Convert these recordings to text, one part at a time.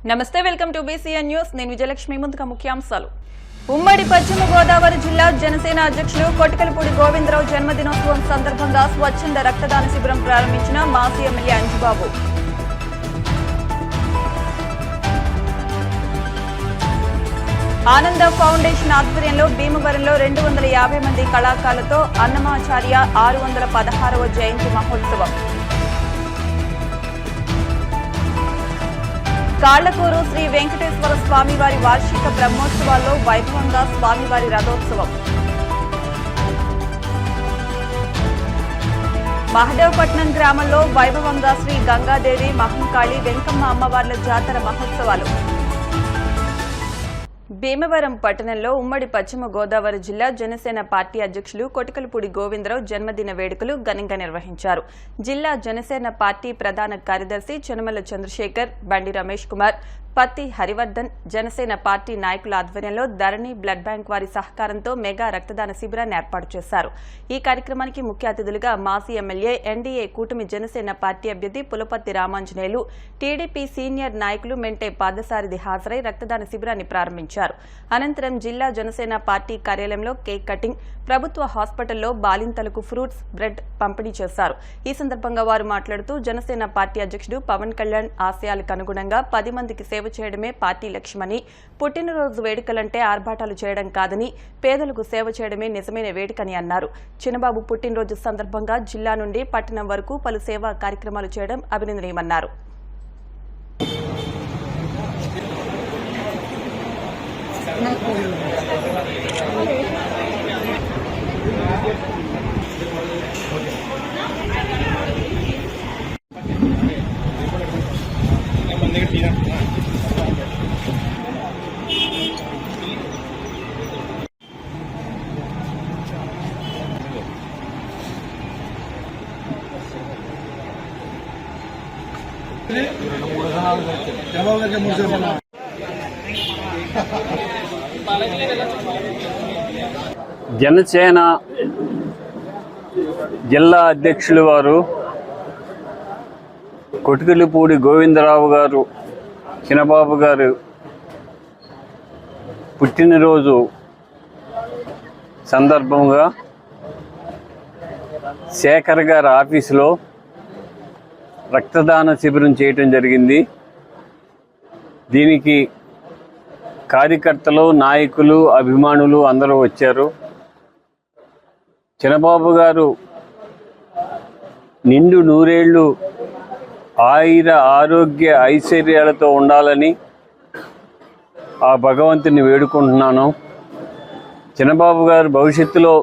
నమస్తే, welcome to BCN news. నేను విజయలక్ష్మి. ముందుగా ముఖ్యాంశాలు. ఉమ్మడి పశ్చిమ గోదావరి జిల్లా జనసేన అధ్యక్షులు కొటికలపూడి గోవిందరావు జన్మదినోత్సవం సందర్భంగా స్వచ్ఛంద రక్తదాన శిబిరం ప్రారంభించిన మాజీ ఎమ్మెల్యే అంజుబాబు. ఆనంద ఫౌండేషన్ ఆధ్వర్యంలో భీమవరంలో 250 మంది కళాకారులతో అన్నమాచార్య 616వ జయంతి మహోత్సవం. కాళ్లకూరు శ్రీ వెంకటేశ్వర స్వామివారి వార్షిక బ్రహ్మోత్సవాల్లో వైభవంగా స్వామివారి రథోత్సవం. మహదేవపట్నం గ్రామంలో వైభవంగా శ్రీ గంగాదేవి, మహంకాళి, వెంకమ్మ అమ్మవార్ల జాతర మహోత్సవాలు. భీమవరం పట్టణంలో ఉమ్మడి పశ్చిమ గోదావరి జిల్లా జనసేన పార్టీ అధ్యక్షులు కొటికలపూడి గోవిందరావు జన్మదిన వేడుకలు ఘనంగా నిర్వహించారు. జిల్లా జనసేన పార్టీ ప్రధాన కార్యదర్శి చనమల చంద్రశేఖర్, బండి రమేష్ కుమార్, పత్తి హరివర్ధన్, జనసేన పార్టీ నాయకుల ఆధ్వర్యంలో ధరణి బ్లడ్ బ్యాంక్ వారి సహకారంతో మెగా రక్తదాన శిబిరాన్ని ఏర్పాటు చేశారు. ఈ కార్యక్రమానికి ముఖ్య అతిథులుగా మాజీ ఎమ్మెల్యే, ఎన్డీఏ కూటమి జనసేన పార్టీ అభ్యర్థి పులపర్తి రామాంజనేయులు, టీడీపీ సీనియర్ నాయకులు మెంటే పార్థసారథి హాజరై రక్తదాన శిబిరాన్ని ప్రారంభించారు. అనంతరం జిల్లా జనసేన పార్టీ కార్యాలయంలో కేక్ కటింగ్, ప్రభుత్వ హాస్పిటల్లో బాలింతలకు ఫ్రూట్స్, బ్రెడ్ పంపిణీ చేశారు. ఈ సందర్భంగా వారు మాట్లాడుతూ జనసేన పార్టీ అధ్యక్షుడు పవన్ కళ్యాణ్ ఆశయాలకు అనుగుణంగా 10 మందికి సేవ చేయడమే పార్టీ లక్ష్యమని, పుట్టినరోజు వేడుకలంటే ఆర్భాటాలు చేయడం కాదని, పేదలకు సేవ చేయడమే నిజమైన వేడుకని అన్నారు. చిన్నబాబు పుట్టినరోజు సందర్భంగా జిల్లా నుండి పట్టణం వరకు పలు సేవా కార్యక్రమాలు చేయడం అభినందనీయమన్నారు. జనసేన జిల్లా అధ్యక్షులు వారు కొటికలపూడి గోవిందరావు గారు, చిన్నబాబు గారు పుట్టినరోజు సందర్భంగా శేఖర్ గారి ఆఫీసులో రక్తదాన శిబిరం చేయటం జరిగింది. దీనికి కార్యకర్తలు, నాయకులు, అభిమానులు అందరూ వచ్చారు. చిన్నబాబు గారు నిండు నూరేళ్లు ఆయుర ఆరోగ్య ఐశ్వర్యాలతో ఉండాలని ఆ భగవంతుని వేడుకుంటున్నాను. చిన్నబాబు గారు భవిష్యత్తులో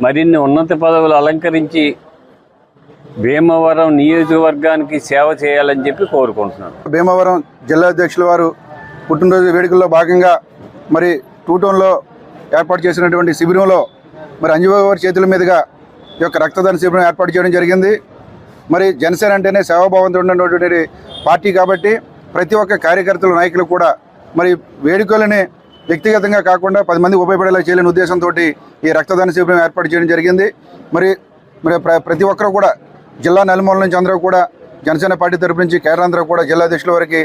మరిన్ని ఉన్నత పదవులు అలంకరించి భీమవరం నియోజకవర్గానికి సేవ చేయాలని చెప్పి కోరుకుంటున్నాను. భీమవరం జిల్లా అధ్యక్షుల వారు పుట్టినరోజు వేడుకల్లో భాగంగా మరి 2 టౌన్లో ఏర్పాటు చేసినటువంటి శిబిరంలో మరి అంజుబాబు గారి చేతుల మీదుగా ఈ యొక్క రక్తదాన శిబిరం ఏర్పాటు చేయడం జరిగింది. మరి జనసేన అంటేనే సేవాభావంతో ఉన్నటువంటి పార్టీ కాబట్టి ప్రతి ఒక్క కార్యకర్తలు, నాయకులు కూడా మరి వేడుకలని వ్యక్తిగతంగా కాకుండా 10 మందికి ఉపయోగపడేలా చేయాలనే ఉద్దేశంతో ఈ రక్తదాన శిబిరం ఏర్పాటు చేయడం జరిగింది. మరి ప్రతి ఒక్కరు కూడా జిల్లా నలుమూల నుంచి అందరూ కూడా జనసేన పార్టీ తరపు నుంచి కేరళందరూ కూడా జిల్లా అధ్యక్షుల వారికి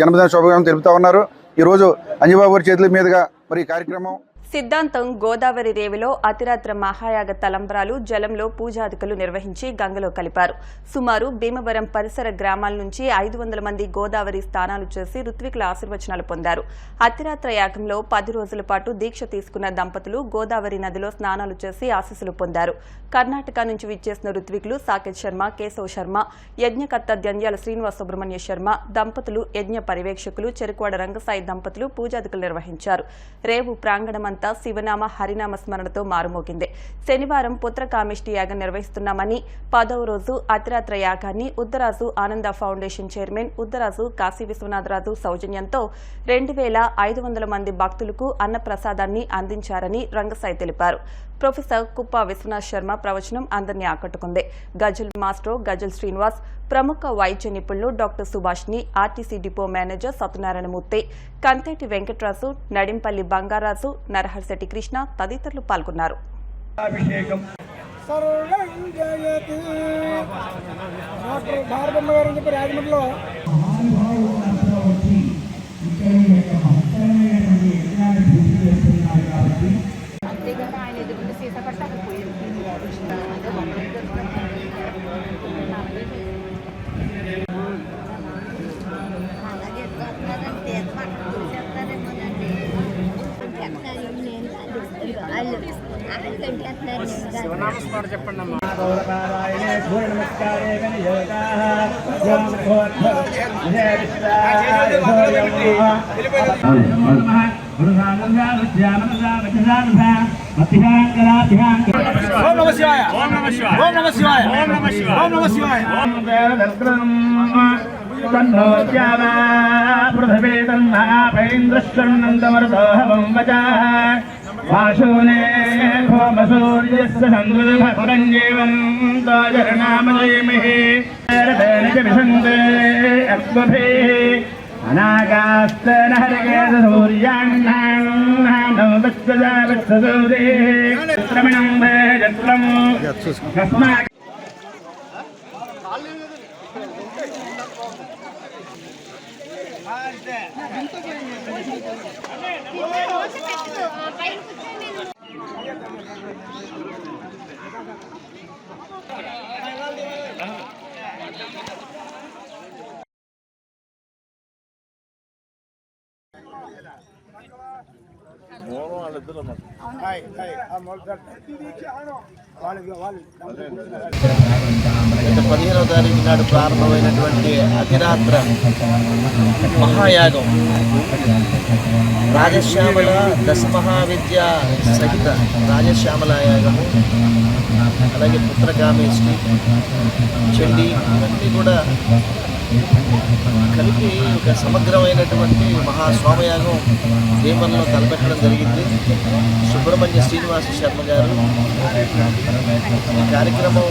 జన్మదిన శుభాకాంక్షలు తెలుపుతా ఉన్నారు. ఈరోజు అంజుబాబు గారి చేతుల మీదుగా మరి ఈ కార్యక్రమం సిద్ధాంతం గోదావరి రేవిలో అతిరాత్ర మహాయాగ తలంబ్రాలు జలంలో పూజాదికలు నిర్వహించి గంగలో కలిపారు. సుమారు భీమవరం పరిసర గ్రామాల నుంచి 500 మంది గోదావరి స్నానాలు చేసి ఋత్వికుల ఆశీర్వచనాలు పొందారు. అతిరాత్ర యాగంలో 10 రోజుల పాటు దీక్ష తీసుకున్న దంపతులు గోదావరి నదిలో స్నానాలు చేసి ఆశీస్సులు పొందారు. కర్ణాటక నుంచి విచ్చేసిన ఋత్వికులు సాకేత్ శర్మ, కేశవ్ శర్మ, యజ్ఞకర్త దంద్యాల శ్రీనివాస సుబ్రహ్మణ్య శర్మ దంపతులు, యజ్ఞ పర్యవేక్షకులు చెరుకువాడ రంగసాయి దంపతులు పూజాదికలు నిర్వహించారు. రేవు ప్రాంగణం శివనామ, హరినామ స్మరణతో మారుమోగింది. శనివారం పుత్రకామిష్టి యాగం నిర్వహిస్తున్నామని, 10వ రోజు అతిరాత్ర యాగాన్ని ఉద్దరాజు ఆనంద ఫౌండేషన్ చైర్మన్ ఉద్దరాజు కాశీ విశ్వనాథరాజు సౌజన్యంతో 2500 మంది భక్తులకు అన్నప్రసాదాన్ని అందించారని రంగసాయి తెలిపారు. ప్రొఫెసర్ కుప్ప విశ్వనాథ్ శర్మ ప్రవచనం అందరినీ ఆకట్టుకుంది. గజల్ మాస్టర్ గజల్ శ్రీనివాస్, ప్రముఖ వైద్య నిపుణులు డాక్టర్ సుభాష్ని, RTC depot manager Satyanarayanamurthy, Kanteti Venkataraju, Nadimpalli Bangaraju, Naraharisetti Krishna తదితరులు పాల్గొన్నారు. డాక్టర్ భారతమ్మ గారు రాజమండ్రిలో वाशूने भौमसूर्यस्य संगुरुभपुरञ्जीवं दाजरनामजयमिहि विशन्ते अक्वभिः अनागास्तेन हरिकेशसूर्याण्णो वत्सजा वत्ससूरिः त्रमिणं भेजत्रं कस्मात् గత 15వ తారీఖు నాడు ప్రారంభమైనటువంటి అతిరాత్ర మహాయాగం రాజశ్యామల దశమహావిద్య సహిత రాజశ్యామల యాగము, అలాగే పుత్రకామేశ్వరి చండీ ఇవన్నీ కూడా కలిపి ఒక సమగ్రమైనటువంటి మహాస్వామయాగం దేవంలో తలపెట్టడం జరిగింది. సుబ్రహ్మణ్య శ్రీనివాస శర్మ గారు ఈ కార్యక్రమం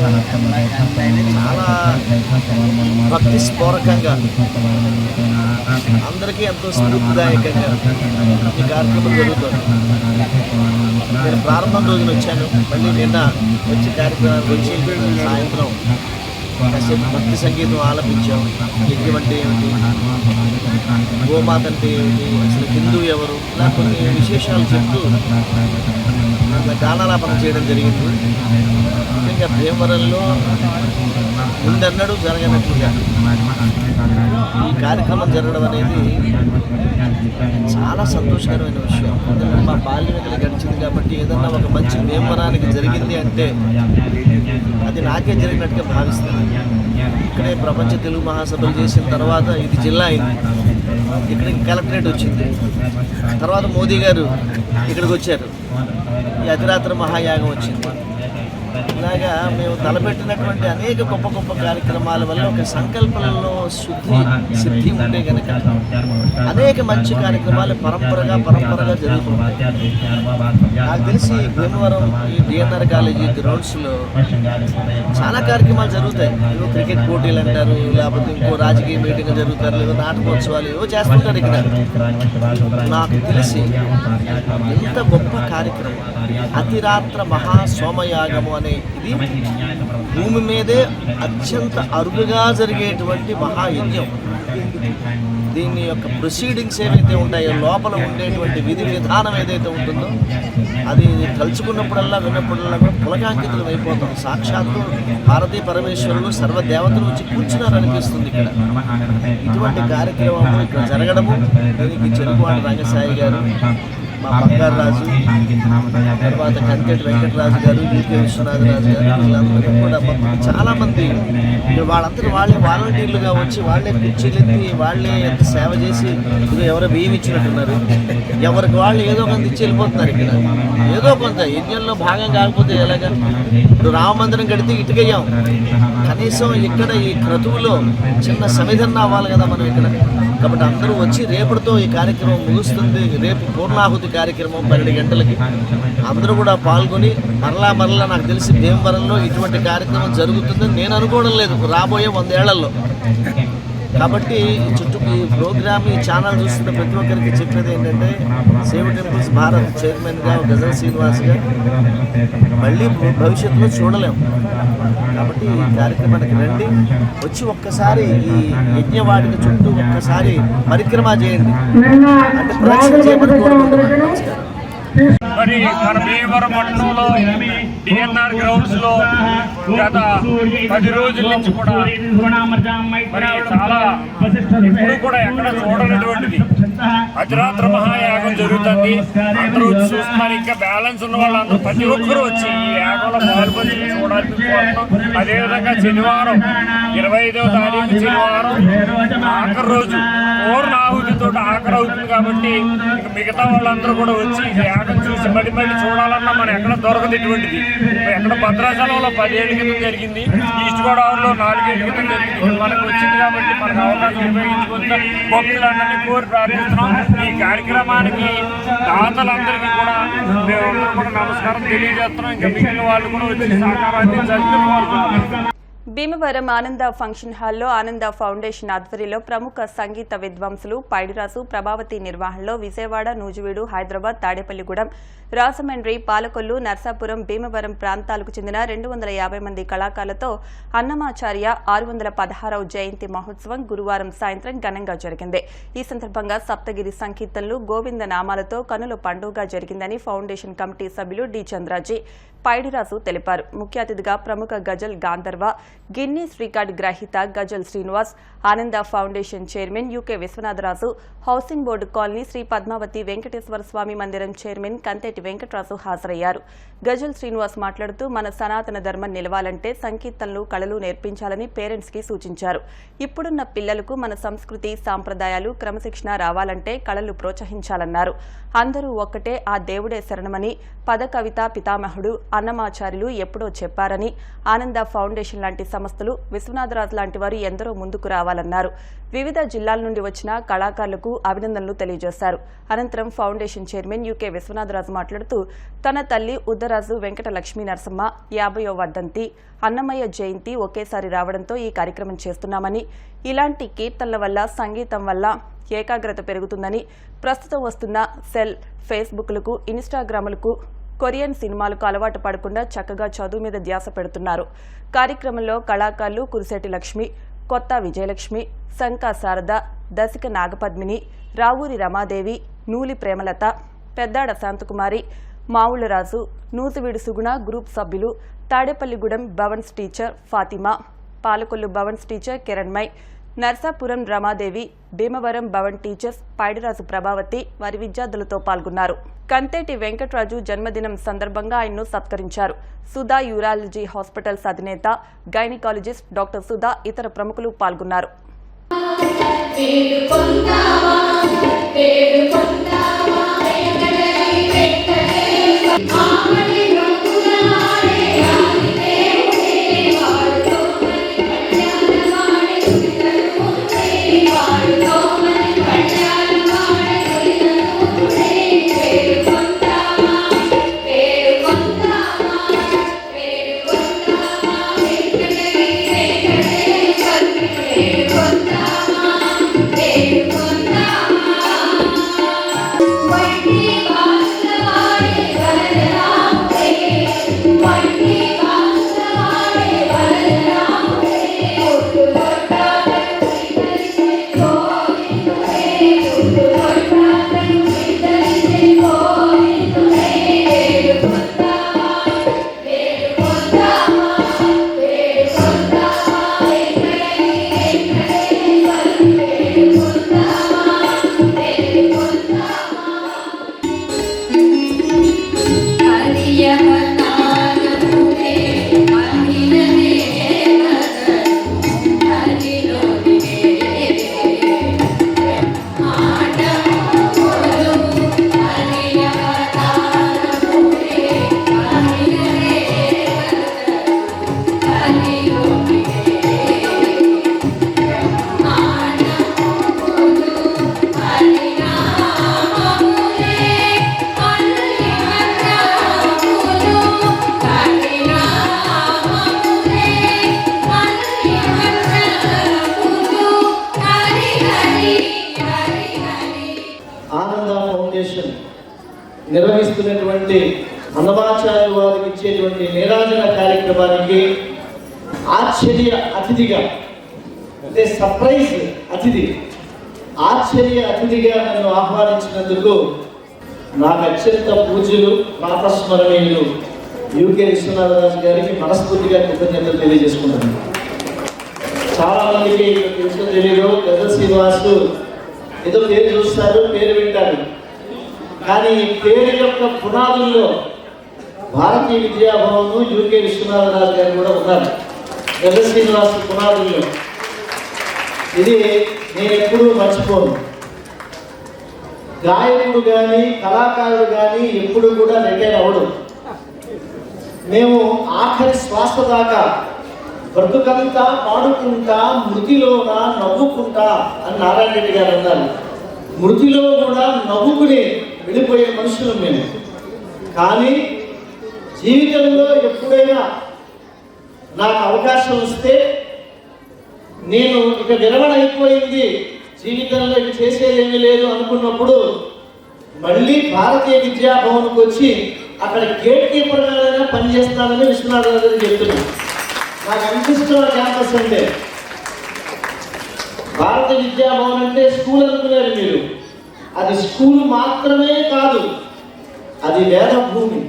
చాలా భక్తి స్ఫూరకంగా అందరికీ ఎంతో స్ఫూర్తిదాయకంగా ఈ కార్యక్రమం జరుగుతుంది. నేను ప్రారంభం రోజున వచ్చాను, మళ్ళీ నిన్న వచ్చి కార్యక్రమానికి వచ్చి సాయంత్రం కాసేపు భక్తి సంగీతం ఆలపించాం. యజ్ఞం అంటే ఏమిటి, గోమాత అంటే ఏమిటి, అసలు హిందూ ఎవరు, ఇలా కొన్ని విశేషాలు చెప్తూ గానాలాపన చేయడం జరిగింది. ముఖ్యంగా భీమవరంలో ముందన్నడూ జరగనట్లుగా ఈ కార్యక్రమం జరగడం అనేది చాలా సంతోషకరమైన విషయం. మా బాల్యం ఇక్కడ గడిచింది కాబట్టి ఏదన్నా ఒక మంచి భీమవరానికి జరిగింది అంటే అది నాకే జరిగినట్టుగా భావిస్తాను. ఇక్కడే ప్రపంచ తెలుగు మహాసభలు చేసిన తర్వాత ఇది జిల్లా అయింది, ఇక్కడికి కలెక్టరేట్ వచ్చింది, తర్వాత మోదీ గారు ఇక్కడికి వచ్చారు, ఈ అతిరాత్ర మహాయాగం వచ్చింది. ఇలాగా మేము తలపెట్టినటువంటి అనేక గొప్ప గొప్ప కార్యక్రమాల వల్ల ఒక సంకల్పంలో సిద్ధి ఉంటే కనుక అనేక మంచి కార్యక్రమాలు పరంపరగా జరుగుతుంటాయి. నాకు తెలిసి భీమవరం ఈ డిఎన్ఆర్ కాలేజీ గ్రౌండ్స్లో చాలా కార్యక్రమాలు జరుగుతాయి. ఏవో క్రికెట్ పోటీలు అంటారు, లేకపోతే ఇంకో రాజకీయ మీటింగ్ జరుగుతారు, లేదా నాటకోత్సవాలు ఏవో చేస్తుంటారు. ఇక్కడ నాకు తెలిసి ఎంత గొప్ప కార్యక్రమం అతిరాత్ర మహాసోమయాగము అనే ఇది భూమి మీదే అత్యంత అరుదుగా జరిగేటువంటి మహాయజ్ఞం. దీని యొక్క ప్రొసీడింగ్స్ ఏవైతే ఉంటాయో, లోపల ఉండేటువంటి విధి విధానం ఏదైతే ఉంటుందో అది తలుచుకున్నప్పుడల్లా విన్నప్పుడల్లా కూడా పులకాంకితులు అయిపోతాం. సాక్షాత్తు భారతీ పరమేశ్వరులు సర్వదేవతలు వచ్చి కూర్చున్నారు అనిపిస్తుంది ఇక్కడ. ఇటువంటి కార్యక్రమం ఇక్కడ జరగడము, దీనికి చెరుకువాడ రంగసాయి గారు, మా బంగారు రాజు, తర్వాత కంకెటి వెంకటరాజు గారు, యూకే విశ్వనాథరాజు గారు, వీళ్ళందరూ కూడా చాలామంది వాళ్ళందరూ వాళ్ళే వాలంటీర్లుగా వచ్చి వాళ్ళే కుర్చీలెత్తి వాళ్ళే ఎంత సేవ చేసి ఇది ఎవరో బియ్యం ఇచ్చినట్టున్నారు. ఎవరికి వాళ్ళు ఏదో కొంత ఇచ్చి వెళ్ళిపోతున్నారు. ఇక్కడ ఏదో కొంత యజ్ఞంలో భాగం కాకపోతే ఎలాగా? ఇప్పుడు రామ మందిరం కడితే ఇటుకయ్యాం, కనీసం ఇక్కడ ఈ క్రతువులో చిన్న సమిధన్న అవ్వాలి కదా మనం ఇక్కడ. కాబట్టి అందరూ వచ్చి రేపటితో ఈ కార్యక్రమం ముగుస్తుంది. రేపు పూర్ణాహుతి కార్యక్రమం 12 గంటలకి అందరూ కూడా పాల్గొని మరలా నాకు తెలిసి భీమవరంలో ఇటువంటి కార్యక్రమం జరుగుతుందని నేను అనుకోవడం లేదు రాబోయే 100 ఏళ్లలో. కాబట్టి ఈ ప్రోగ్రామ్ ఈ ఛానల్ చూస్తున్న ప్రతి ఒక్కరికి చెప్పేది ఏంటంటే, సేవ్ టెంపుల్స్ భారత్ చైర్మన్గా గజల్ శ్రీనివాస్గా మళ్ళీ భవిష్యత్తులో చూడలేము. కాబట్టి ఈ కార్యక్రమానికి రండి, వచ్చి ఒక్కసారి ఈ యజ్ఞవాటిక చుట్టూ ఒక్కసారి పరిక్రమ చేయండి, అంటే ప్రదక్షిణ చేయమని కోరుకుంటున్నాను. మరి మన భీమవరం పట్టణంలో డిఎన్ఆర్ గ్రౌండ్స్ లో గత 10 రోజుల నుంచి కూడా మరి చాలా ఇప్పుడు కూడా ఎక్కడ చూడనటువంటిది అతిరాత్ర మహాయాగం జరుగుతుంది. అందరూ వచ్చి చూస్తున్నారు. ఇంకా బ్యాలెన్స్ ఉన్న వాళ్ళందరూ ప్రతి ఒక్కరూ వచ్చి ఈ యాగంలో పాల్గొని చూడాలని కోరుతున్నాం. అదేవిధంగా శనివారం 25వ తారీఖు శనివారం ఆఖరి రోజు పూర్ణాహుతితో ఆఖరి అవుతుంది కాబట్టి మిగతా వాళ్ళందరూ కూడా వచ్చి యాగం చూసి మళ్ళీ చూడాలన్నా మనం ఎక్కడ దొరకదు. ఇటువంటిది ఎక్కడ భద్రాచలంలో 10 ఏళ్ళ క్రితం జరిగింది, ఈస్ట్ గోదావరిలో 4 ఏళ్ళ క్రితం జరిగింది. మనకు వచ్చింది కాబట్టి మనకు అవకాశం ఉపయోగించుకుంటే భక్తులందరినీ కోరి ప్రార్థిస్తున్నాం. ఈ కార్యక్రమానికి దాతలందరికీ కూడా మేమందరూ కూడా నమస్కారం తెలియజేస్తున్నాం. ఇంకా మిగిలిన వాళ్ళు కూడా వచ్చి సహకారం అందించాలని కోరుకుంటున్నాం. భీమవరం ఆనంద ఫంక్షన్ హాల్లో ఆనంద ఫౌండేషన్ ఆధ్వర్యంలో ప్రముఖ సంగీత విద్వాంసులు పైడిరాసు ప్రభావతి నిర్వహణలో విజయవాడ, నూజివీడు, హైదరాబాద్, తాడేపల్లిగూడెం, రాజమండ్రి, పాలకొల్లు, నర్సాపురం, భీమవరం ప్రాంతాలకు చెందిన 250 మంది కళాకారులతో అన్నమాచార్య 616వ జయంతి మహోత్సవం గురువారం సాయంత్రం ఘనంగా జరిగింది. ఈ సందర్భంగా సప్తగిరి సంకీర్తనలు, గోవింద నామాలతో కనుల పండుగ జరిగిందని ఫౌండేషన్ కమిటీ సభ్యులు డి చంద్రాజీ, పైడిరాసు తెలిపారు. ముఖ్య అతిథిగా ప్రముఖ గజల్ గాంధర్వ, గిన్నీస్ రికార్డు గ్రహీత Ghazal Srinivas, Ananda foundation chairman UK Viswanatharaju, housing board colony Shri Padmavathi Venkateswara Swamy మందిరం చైర్మన్ కంతేటి వెంకటరాజు హాజరయ్యారు. గజల్ శ్రీనివాస్ మాట్లాడుతూ మన సనాతన ధర్మం నిలవాలంటే సంకీర్తనలు, కళలు నేర్పించాలని పేరెంట్స్ కి సూచించారు. ఇప్పుడున్న పిల్లలకు మన సంస్కృతి, సాంప్రదాయాలు, క్రమశిక్షణ రావాలంటే కళలు ప్రోత్సహించాలన్నారు. అందరూ ఒక్కటే, ఆ దేవుడే శరణమని పద కవిత పితామహుడు అన్నమాచార్యులు ఎప్పుడో చెప్పారని, ఆనంద ఫౌండేషన్ లాంటి సంస్థలు, విశ్వనాథరాజు లాంటి వారు ఎందరో ముందుకు రావాలన్నారు. వివిధ జిల్లాల నుండి వచ్చిన కళాకారులకు అభినందనలు తెలియజేశారు. అనంతరం ఫౌండేషన్ చైర్మన్ యుకే విశ్వనాథరాజు మాట్లాడుతూ తన తల్లి ఉద్దరాజు వెంకట లక్ష్మీ నరసమ్మ 50వ వర్ధంతి, అన్నమయ్య జయంతి ఒకేసారి రావడంతో ఈ కార్యక్రమం చేస్తున్నామని, ఇలాంటి కీర్తనల వల్ల, సంగీతం వల్ల ఏకాగ్రత పెరుగుతుందని, ప్రస్తుతం వస్తున్న సెల్, ఫేస్బుక్లకు, ఇన్స్టాగ్రాములకు, కొరియన్ సినిమాలకు అలవాటు పడకుండా చక్కగా చదువు మీద ధ్యాస పెడుతున్నారు. కార్యక్రమంలో కళాకారులు కురిశెట్టి లక్ష్మి, కొత్త విజయలక్ష్మి, శంకా శారద, దశిక నాగపద్మిని, రావూరి రమాదేవి, నూలి ప్రేమలత, పెద్దాడ శాంతకుమారి, మావుళ్లరాజు, నూతివీడు సుగుణ గ్రూప్ సభ్యులు, Tadepalligudem Bhavans teacher Fatima, Palakollu Bhavans teacher Kiranmayi, Narsapuram Ramadevi, Bhimavaram Bhavan teachers Paidiraju Prabhavathi వారి విద్యార్థులతో పాల్గొన్నారు. కంతేటి వెంకటరాజు జన్మదినం సందర్భంగా ఆయన్ను సత్కరించారు. సుధా యూరాలజీ హాస్పిటల్స్ అధినేత, గైనకాలజిస్ట్ డాక్టర్ సుధా, ఇతర ప్రముఖులు పాల్గొన్నారు. నిర్వహిస్తున్నటువంటి అన్నమాచార్య వారికి ఇచ్చేటువంటి నీరాజన కార్యక్రమానికి ఆశ్చర్య అతిథిగా, అంటే సర్ప్రైజ్ అతిథి, ఆశ్చర్య అతిథిగా నన్ను ఆహ్వానించినందుకు నాకు అత్యంత పూజ్యులు ప్రాతస్మరణీయులు యూకే విశ్వనాథరాజు గారికి మనస్ఫూర్తిగా కృతజ్ఞతలు తెలియజేసుకుంటున్నాను. చాలా మందికి తెలుసు తెలియదు, పెద్ద శ్రీనివాసు ఏదో పేరు చూస్తారు, పేరు వింటారు, కానీ పేరు యొక్క పునాదుల్లో భారతీయ విద్యాభవన్ యూకే విశ్వనాథరాజు గారు కూడా ఉన్నారు. పెద్ద శ్రీనివాసు పునాదుల్లో ఇది నేను ఎప్పుడూ మర్చిపోను. గాయకుడు కానీ కళాకారుడు కానీ ఎప్పుడు కూడా రిటైర్ అవ్వడు. మేము ఆఖరి శ్వాస దాకా బ్రతుకంతా పాడుకుంటా మృతిలోన నవ్వుకుంటా అని నారాయణ రెడ్డి గారు అన్నారు. మృతిలో కూడా నవ్వుకుని వెళ్ళిపోయే మనుషులు మేము. కానీ జీవితంలో ఎప్పుడైనా నాకు అవకాశం వస్తే నేను ఇక విరమణ అయిపోయింది, జీవితంలో ఇక చేసేదేమీ లేదు అనుకున్నప్పుడు మళ్ళీ భారతీయ విద్యాభవన్కి వచ్చి అక్కడ గేట్ కీపర్గానే పనిచేస్తానని విశ్వనాథరాజు గారు చెప్తున్నాను. నాకు అనిపిస్తున్న క్యాంపస్ అంటే భారతీయ విద్యాభవన్ అంటే స్కూల్ అనుకున్నారు మీరు. అది స్కూల్ మాత్రమే కాదు, అది వేద భూమి,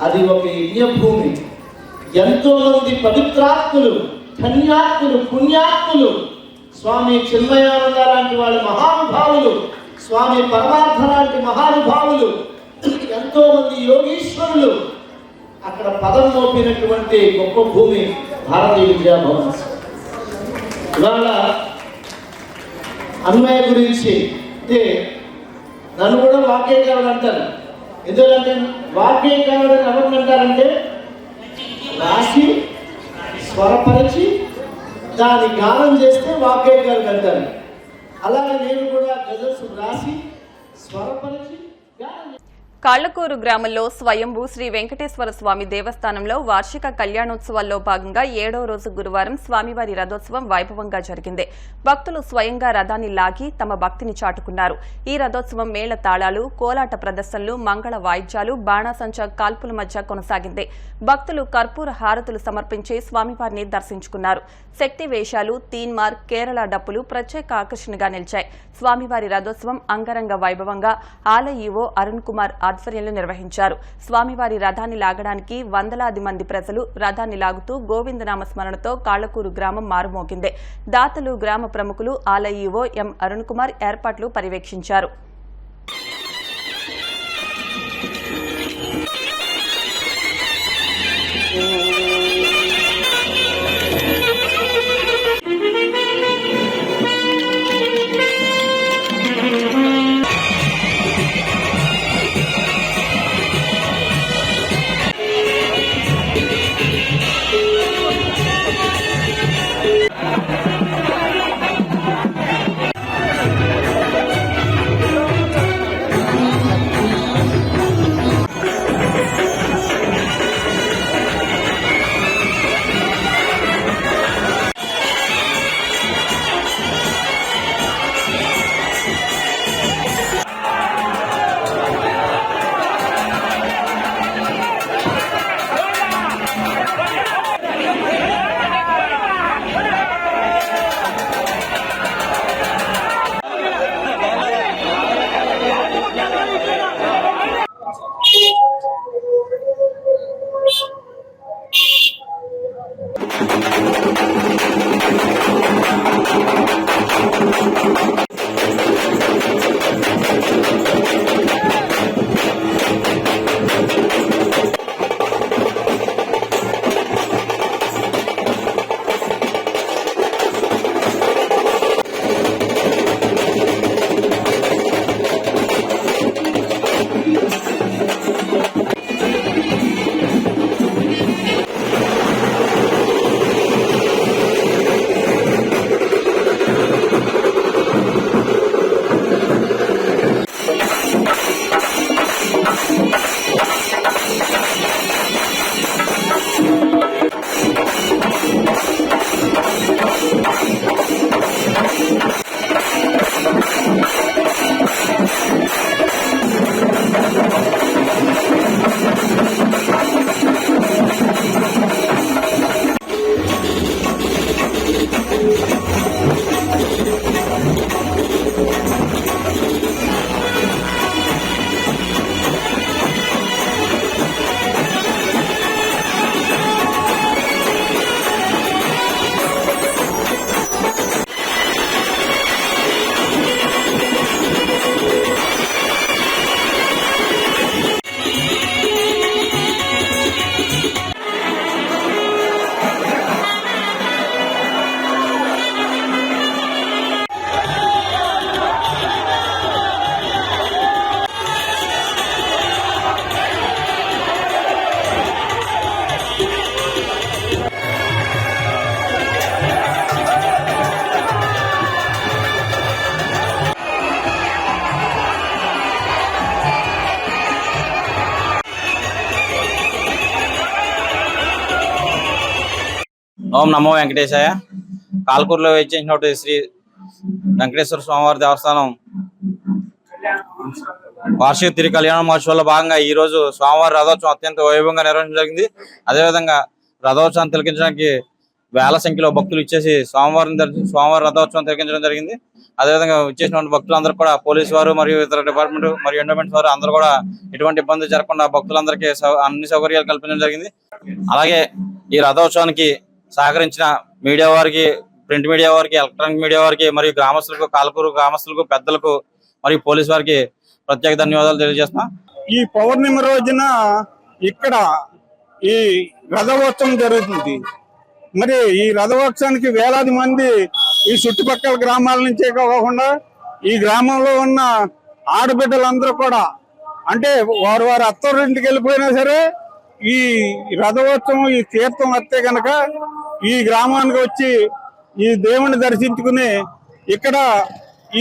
అది ఒక యజ్ఞభూమి. ఎంతో మంది పవిత్రాత్ములు, ధన్యాత్ములు, పుణ్యాత్ములు, స్వామి చిన్మయానంద లాంటి వాళ్ళ మహానుభావులు, స్వామి పరమార్థ లాంటి మహానుభావులు, ఎంతో మంది యోగీశ్వరులు అక్కడ పదం మోపినటువంటి గొప్ప భూమి భారతీయ విద్యాభవన్. ఇవాళ అన్వయ గురించి అంటే నన్ను కూడా వాక్యకారుడు అంటారు. ఎందుకంటే వాక్యకారుడు ఎవరిని అంటారంటే రాసి స్వరపరిచి దాన్ని గానం చేస్తే వాగ్గేయకారుడు అంటారు. అలాగే నేను కూడా గజల్స్ రాసి స్వరపరిచి గానం. కాళ్లకూరు గ్రామంలో స్వయంభూ శ్రీ వెంకటేశ్వర స్వామి దేవస్థానంలో వార్షిక కళ్యాణోత్సవాల్లో భాగంగా 7వ రోజు గురువారం స్వామివారి రథోత్సవం వైభవంగా జరిగింది. భక్తులు స్వయంగా రథాన్ని లాగి తమ భక్తిని చాటుకున్నారు. ఈ రథోత్సవం మేళ తాళాలు, కోలాట ప్రదర్శనలు, మంగళ వాయిద్యాలు, బాణాసంచా కాల్పుల మధ్య కొనసాగింది. భక్తులు కర్పూర హారతులు సమర్పించి స్వామివారిని దర్శించుకున్నారు. శక్తి వేషాలు, తీన్మార్, కేరళ డప్పులు ప్రత్యేక ఆకర్షణగా నిలిచాయి. స్వామివారి రథోత్సవం అంగరంగ వైభవంగా ఆలయ ఈవో అరుణ్ కుమార్ ఆధ్వర్యంలో నిర్వహించారు. స్వామివారి రథాన్ని లాగడానికి వందలాది మంది ప్రజలు రథాన్ని లాగుతూ గోవిందనామ స్మరణతో కాళ్లకూరు గ్రామం మారుమోగింది. దాతలు, గ్రామ ప్రముఖులు, ఆలయ ఈవో ఎం అరుణ్ కుమార్ ఏర్పాట్లు పర్యవేక్షించారు. ఓం నమో వెంకటేశాయ. కాల్కూరులో వేయించినటువంటి శ్రీ వెంకటేశ్వర స్వామివారి దేవస్థానం వార్షిక తిరు కళ్యాణ మహోత్సవంలో భాగంగా ఈ రోజు స్వామివారి రథోత్సవం అత్యంత వైభవంగా నిర్వహించడం జరిగింది. అదేవిధంగా రథోత్సవాన్ని తిలకించడానికి వేల సంఖ్యలో భక్తులు ఇచ్చేసి స్వామివారి రథోత్సవం తిలకించడం జరిగింది. అదేవిధంగా ఇచ్చేసినటువంటి భక్తులందరూ కూడా పోలీసు వారు మరియు ఇతర డిపార్ట్మెంట్ మరియు ఎండోమెంట్స్ వారు అందరూ కూడా ఎటువంటి ఇబ్బంది జరగకుండా భక్తులందరికీ అన్ని సౌకర్యాలు కల్పించడం జరిగింది. అలాగే ఈ రథోత్సవానికి సహకరించిన మీడియా వారికి, ప్రింట్ మీడియా వారికి, ఎలక్ట్రానిక్ మీడియా వారికి మరియు గ్రామస్తులకు, కాల్కూరు గ్రామస్తులకు, పెద్దలకు మరియు పోలీసు వారికి ప్రత్యేక ధన్యవాదాలు తెలియజేస్తున్నాం. ఈ పౌర్ణమి రోజున ఇక్కడ ఈ రథోత్సవం జరుగుతుంది. మరి ఈ రథోత్సవానికి వేలాది మంది ఈ చుట్టుపక్కల గ్రామాల నుంచే కాకుండా ఈ గ్రామంలో ఉన్న ఆడబిడ్డలందరూ కూడా, అంటే వారు అత్తోరింటికి వెళ్ళిపోయినా సరే ఈ రథోత్సవం, ఈ తీర్థం వస్తే కనుక ఈ గ్రామానికి వచ్చి ఈ దేవుని దర్శించుకుని ఇక్కడ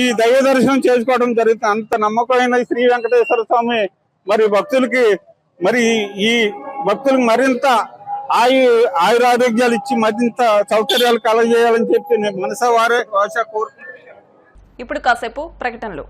ఈ దైవ దర్శనం చేసుకోవడం జరుగుతుంది. అంత నమ్మకమైన శ్రీ వెంకటేశ్వర స్వామి మరి భక్తులకి, మరి ఈ భక్తులకు మరింత ఆయురారోగ్యాలు ఇచ్చి మరింత సౌకర్యాలు కలగజేయాలని చెప్పి నేను మనసా వారే కోరుకుంటున్నాను. ఇప్పుడు కాసేపు ప్రకటనలు.